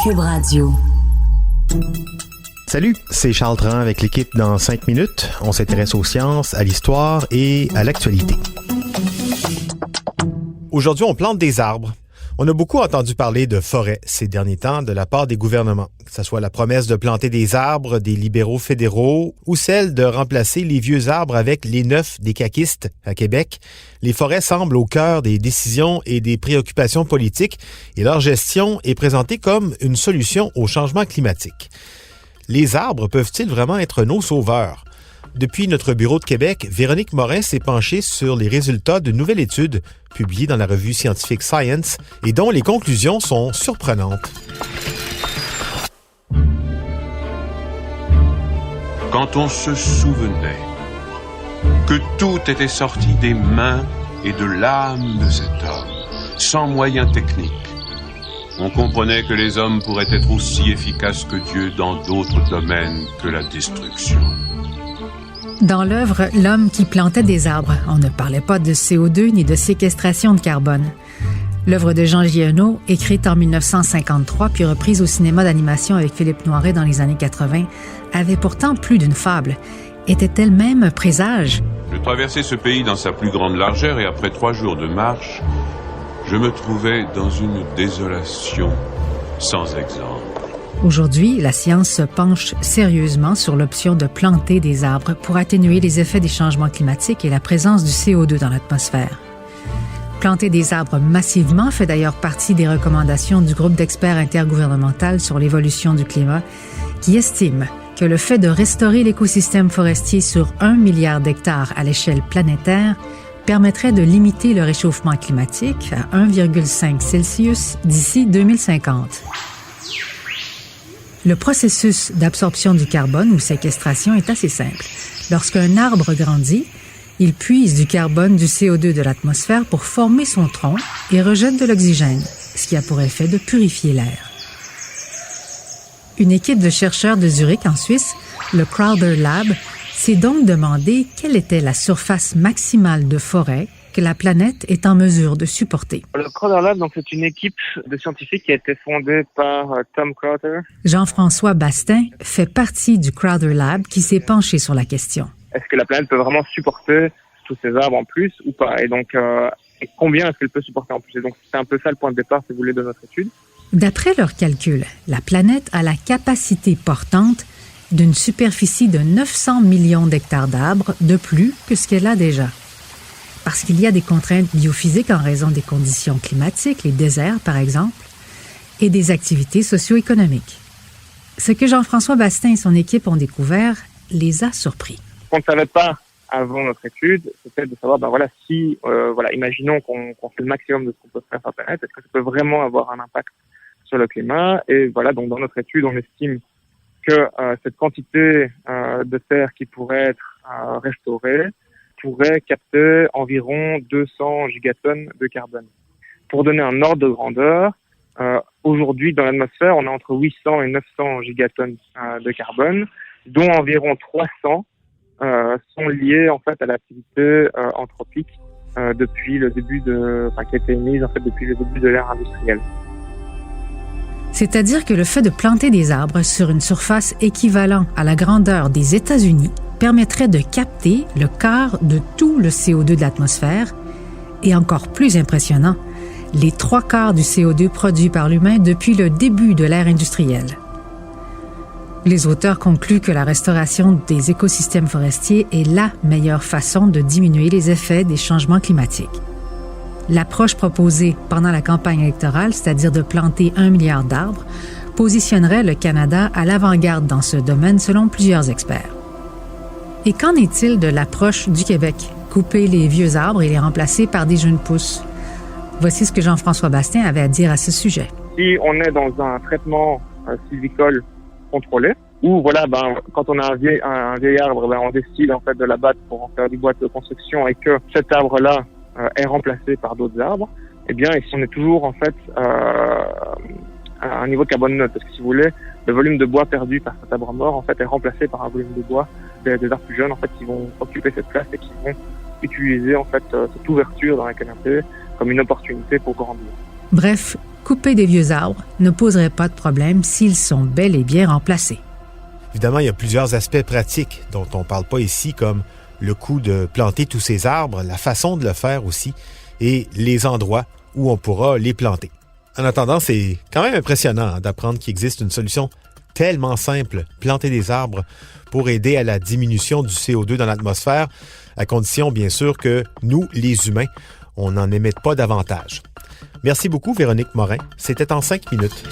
Cube Radio. Salut, c'est Charles Tran avec l'équipe dans 5 minutes. On s'intéresse aux sciences, à l'histoire et à l'actualité. Aujourd'hui, on plante des arbres. On a beaucoup entendu parler de forêts ces derniers temps de la part des gouvernements, que ce soit la promesse de planter des arbres des libéraux fédéraux ou celle de remplacer les vieux arbres avec les neufs des caquistes à Québec. Les forêts semblent au cœur des décisions et des préoccupations politiques et leur gestion est présentée comme une solution au changement climatique. Les arbres peuvent-ils vraiment être nos sauveurs? Depuis notre bureau de Québec, Véronique Morin s'est penchée sur les résultats d'une nouvelle étude publiée dans la revue scientifique Science et dont les conclusions sont surprenantes. Quand on se souvenait que tout était sorti des mains et de l'âme de cet homme, sans moyens techniques, on comprenait que les hommes pourraient être aussi efficaces que Dieu dans d'autres domaines que la destruction. Dans l'œuvre « L'homme qui plantait des arbres », on ne parlait pas de CO2 ni de séquestration de carbone. L'œuvre de Jean Giono, écrite en 1953 puis reprise au cinéma d'animation avec Philippe Noiret dans les années 80, avait pourtant plus d'une fable. Était elle-même un présage? Je traversais ce pays dans sa plus grande largeur et après 3 jours de marche, je me trouvais dans une désolation sans exemple. Aujourd'hui, la science se penche sérieusement sur l'option de planter des arbres pour atténuer les effets des changements climatiques et la présence du CO2 dans l'atmosphère. Planter des arbres massivement fait d'ailleurs partie des recommandations du groupe d'experts intergouvernemental sur l'évolution du climat, qui estime que le fait de restaurer l'écosystème forestier sur 1 milliard d'hectares à l'échelle planétaire permettrait de limiter le réchauffement climatique à 1,5 Celsius d'ici 2050. Le processus d'absorption du carbone ou séquestration est assez simple. Lorsqu'un arbre grandit, il puise du carbone, du CO2 de l'atmosphère pour former son tronc et rejette de l'oxygène, ce qui a pour effet de purifier l'air. Une équipe de chercheurs de Zurich, en Suisse, le Crowther Lab, s'est donc demandé quelle était la surface maximale de forêt que la planète est en mesure de supporter. Le Crowther Lab, donc, c'est une équipe de scientifiques qui a été fondée par Tom Crowther. Jean-François Bastin fait partie du Crowther Lab qui s'est penché sur la question. Est-ce que la planète peut vraiment supporter tous ces arbres en plus ou pas? Et donc, combien est-ce qu'elle peut supporter en plus? Et donc, c'est un peu ça le point de départ, si vous voulez, de notre étude. D'après leurs calculs, la planète a la capacité portante d'une superficie de 900 millions d'hectares d'arbres de plus que ce qu'elle a déjà. Parce qu'il y a des contraintes biophysiques en raison des conditions climatiques, les déserts par exemple, et des activités socio-économiques. Ce que Jean-François Bastin et son équipe ont découvert les a surpris. Ce qu'on ne savait pas avant notre étude, c'était de savoir, si, imaginons qu'on fait le maximum de ce qu'on peut faire sur la planète, est-ce que ça peut vraiment avoir un impact sur le climat? Et voilà, donc dans notre étude, on estime que cette quantité de terre qui pourrait être restaurée pourrait capter environ 200 gigatonnes de carbone. Pour donner un ordre de grandeur, aujourd'hui dans l'atmosphère, on a entre 800 et 900 gigatonnes de carbone, dont environ 300 sont liés en fait à l'activité anthropique depuis le début qui a été émise en fait depuis le début de l'ère industrielle. C'est-à-dire que le fait de planter des arbres sur une surface équivalente à la grandeur des États-Unis permettrait de capter le quart de tout le CO2 de l'atmosphère et encore plus impressionnant, les 3/4 du CO2 produit par l'humain depuis le début de l'ère industrielle. Les auteurs concluent que la restauration des écosystèmes forestiers est la meilleure façon de diminuer les effets des changements climatiques. L'approche proposée pendant la campagne électorale, c'est-à-dire de planter 1 milliard d'arbres, positionnerait le Canada à l'avant-garde dans ce domaine selon plusieurs experts. Et qu'en est-il de l'approche du Québec? Couper les vieux arbres et les remplacer par des jeunes pousses. Voici ce que Jean-François Bastin avait à dire à ce sujet. Si on est dans un traitement sylvicole contrôlé, où quand on a un vieil arbre, on décide en fait de l'abattre pour en faire du bois de construction et que cet arbre-là est remplacé par d'autres arbres, eh bien, ici on est toujours en fait à un niveau de carbone neutre, parce que si vous voulez, le volume de bois perdu par cet arbre mort en fait est remplacé par un volume de bois des arbres plus jeunes en fait qui vont occuper cette place et qui vont utiliser en fait cette ouverture dans la canopée comme une opportunité pour grandir. Bref, couper des vieux arbres ne poserait pas de problème s'ils sont bel et bien remplacés. Évidemment, il y a plusieurs aspects pratiques dont on ne parle pas ici, comme le coût de planter tous ces arbres, la façon de le faire aussi, et les endroits où on pourra les planter. En attendant, c'est quand même impressionnant d'apprendre qu'il existe une solution tellement simple, planter des arbres, pour aider à la diminution du CO2 dans l'atmosphère, à condition bien sûr que nous, les humains, on n'en émette pas davantage. Merci beaucoup, Véronique Morin. C'était en 5 minutes.